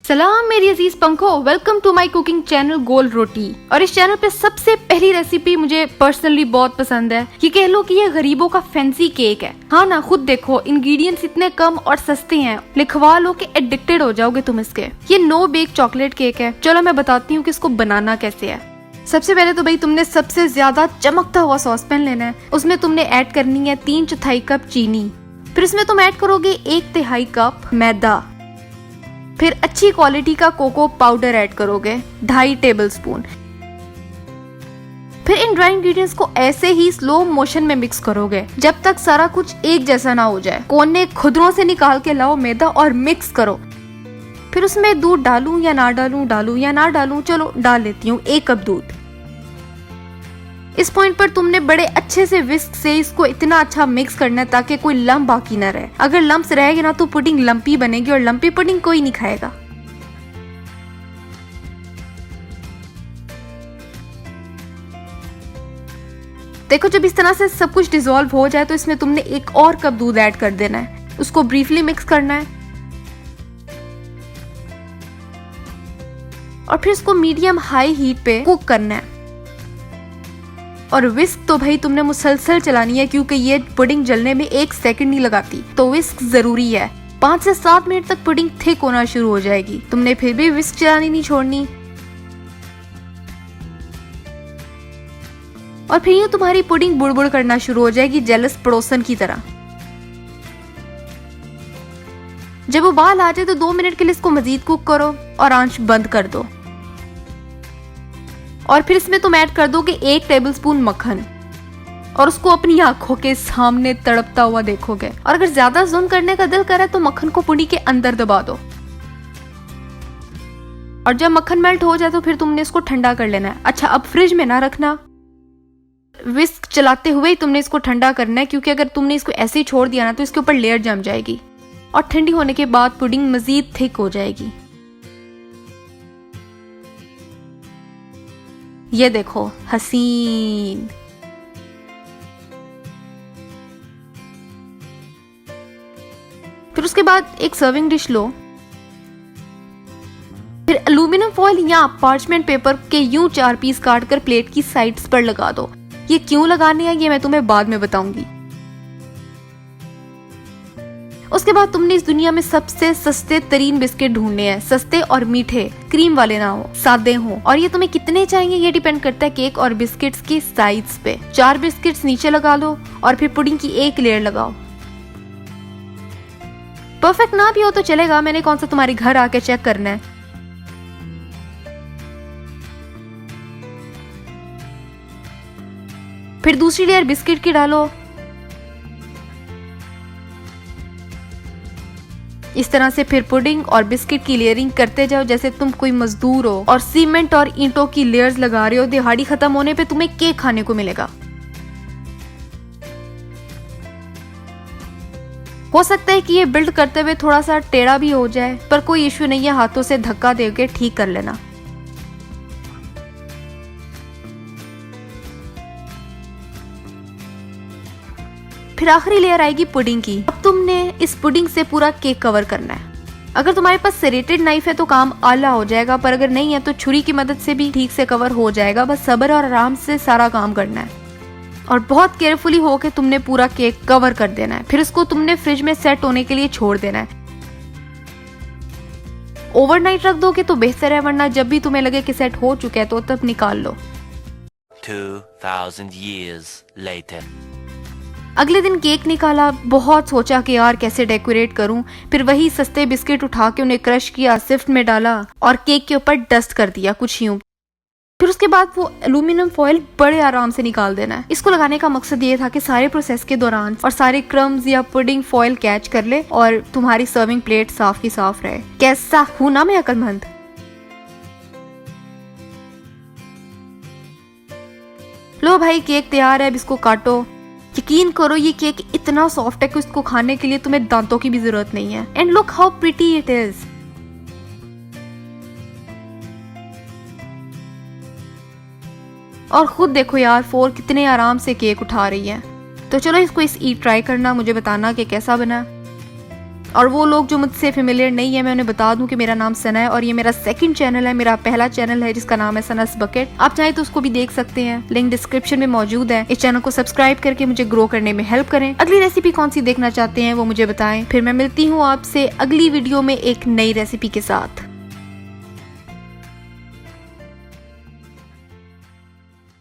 सलाम मेरी अजीज पंखो, welcome to my cooking channel गोल रोटी। और इस चैनल पे सबसे पहली रेसिपी मुझे पर्सनली बहुत पसंद है। ये कह लो कि ये गरीबों का फैंसी केक है। हाँ ना, खुद देखो, इंग्रेडिएंट्स इतने कम और सस्ते हैं, लिखवा लो कि एडिक्टेड हो जाओगे तुम इसके। ये नो बेक चॉकलेट केक है। चलो मैं बताती हूँ कि इसको बनाना कैसे है। सबसे पहले तो भाई तुमने सबसे ज्यादा चमकता हुआ सॉस पैन लेना है। उसमें तुमने ऐड करनी है 3/4 कप चीनी। फिर इसमें तुम ऐड करोगे 1/3 कप मैदा। फिर अच्छी क्वालिटी का कोको पाउडर ऐड करोगे 2.5 टेबलस्पून। फिर इन ड्राई इंग्रेडिएंट्स को ऐसे ही स्लो मोशन में मिक्स करोगे जब तक सारा कुछ एक जैसा ना हो जाए। कोने खुदरों से निकाल के लाओ मैदा और मिक्स करो। फिर उसमें दूध डालूं या ना डालूं, चलो डाल लेती हूँ 1 कप दूध। इस पॉइंट पर तुमने बड़े अच्छे से विस्क से इसको इतना अच्छा मिक्स करना है ताकि कोई लम्प बाकी ना रहे। अगर लम्प्स रहेंगे ना तो पुडिंग लंपी बनेगी और लंपी पुडिंग कोई नहीं खाएगा। देखो, जब इस तरह से सब कुछ डिसॉल्व हो जाए तो इसमें तुमने 1 और कप दूध ऐड कर देना है। उसको ब्रीफली मिक्स करना है और फिर इसको मीडियम हाई हीट पे कुक करना है। और विस्क तो भाई तुमने मुसलसल चलानी है क्योंकि ये पुडिंग जलने में 1 सेकंड नहीं लगाती, तो विस्क जरूरी है। 5 से 7 मिनट तक पुडिंग थिक होना शुरू हो जाएगी। तुमने फिर भी विस्क चलानी नहीं छोड़नी। और फिर ये तुम्हारी पुडिंग बुड़बुड़ करना शुरू हो जाएगी, जेलस पड़ोसन की तरह। जब उबाल आ जाए तो 2 मिनट के लिए इसको मजीद कुक करो और आंच बंद कर दो। और फिर इसमें तुम ऐड कर दोगे 1 टेबलस्पून मक्खन और उसको अपनी आंखों के सामने तड़पता हुआ देखोगे। और अगर ज्यादा जूम करने का दिल करे तो मक्खन को पुडी के अंदर दबा दो। और जब मक्खन मेल्ट हो जाए तो फिर तुमने इसको ठंडा कर लेना है। अच्छा, अब फ्रिज में ना रखना, विस्क चलाते हुए ही तुमने इसको ठंडा करना है, क्योंकि अगर तुमने इसको ऐसे ही छोड़ दिया ना तो इसके ऊपर लेयर जम जाएगी और ठंडी होने के बाद पुडिंग मजीद थिक हो जाएगी। ये देखो, हसीन। फिर उसके बाद एक सर्विंग डिश लो। फिर एल्यूमिनियम फॉइल या पार्चमेंट पेपर के यूं 4 पीस काटकर प्लेट की साइड्स पर लगा दो। ये क्यों लगाने हैं ये मैं तुम्हें बाद में बताऊंगी। उसके बाद तुमने इस दुनिया में सबसे सस्ते तरीन बिस्किट ढूंढने हैं। सस्ते और मीठे, क्रीम वाले ना हो, सादे हो। और ये तुम्हें कितने चाहिए ये डिपेंड करता है केक और बिस्किट्स की साइज पे। 4 बिस्किट्स नीचे लगा लो और फिर पुडिंग की 1 लेयर लगाओ। परफेक्ट ना भी हो तो चलेगा, मैंने कौन सा तुम्हारे घर आके चेक करना है। फिर दूसरी लेयर बिस्किट की डालो। इस तरह से फिर पुडिंग और बिस्किट की लेयरिंग करते जाओ जैसे तुम कोई मजदूर हो और सीमेंट और ईंटों की लेयर्स लगा रहे हो। दिहाड़ी खत्म होने पे तुम्हें केक खाने को मिलेगा। हो सकता है कि ये बिल्ड करते हुए थोड़ा सा टेढ़ा भी हो जाए, पर कोई इश्यू नहीं है, हाथों से धक्का देके ठीक कर लेना। फिर आखिरी लेयर आएगी पुडिंग की। अब तुमने इस पुडिंग से पूरा केक कवर करना है। अगर तुम्हारे पास सेरेटेड नाइफ है तो काम आला हो जाएगा, पर अगर नहीं है तो छुरी की मदद से भी ठीक से कवर हो जाएगा। बस सब्र और आराम से सारा काम करना है और बहुत केयरफुली होके तुमने पूरा केक कवर कर देना है। फिर इसको तुमने फ्रिज में सेट होने के लिए छोड़ देना है। ओवरनाइट रख दोगे तो बेहतर है, वरना जब भी तुम्हें लगे कि सेट हो चुका है तो तब निकाल लो। 2000 years later. अगले दिन केक निकाला, बहुत सोचा कि यार कैसे डेकोरेट करूं। फिर वही सस्ते बिस्किट उठा के उन्हें क्रश किया, सिफ्ट में डाला और केक के ऊपर डस्ट कर दिया कुछ यूं। फिर उसके बाद वो एल्यूमिनियम फॉइल बड़े आराम से निकाल देना है। इसको लगाने का मकसद ये था कि सारे प्रोसेस के दौरान और सारे क्रम्स या पुडिंग फॉइल कैच कर ले और तुम्हारी सर्विंग प्लेट साफ की साफ रहे। कैसा हूं ना मैं अक्लमंद। लो भाई, केक तैयार है, अब इसको काटो। यकीन करो ये केक इतना सॉफ्ट है कि इसको खाने के लिए तुम्हें दांतों की भी जरूरत नहीं है। And look how pretty it is. और खुद देखो यार, 4 कितने आराम से केक उठा रही है। तो चलो इसको ईट ट्राई करना, मुझे बताना कि कैसा बना। और वो लोग जो मुझसे फेमिलियर नहीं है, मैं उन्हें बता दूं कि मेरा नाम सना है और ये मेरा सेकंड चैनल है। मेरा पहला चैनल है जिसका नाम है सनास बकेट। आप चाहे तो उसको भी देख सकते हैं, लिंक डिस्क्रिप्शन में मौजूद है। इस चैनल को सब्सक्राइब करके मुझे ग्रो करने में हेल्प करें। अगली रेसिपी कौन सी देखना चाहते हैं वो मुझे बताएं। फिर मैं मिलती हूँ आपसे अगली वीडियो में एक नई रेसिपी के साथ।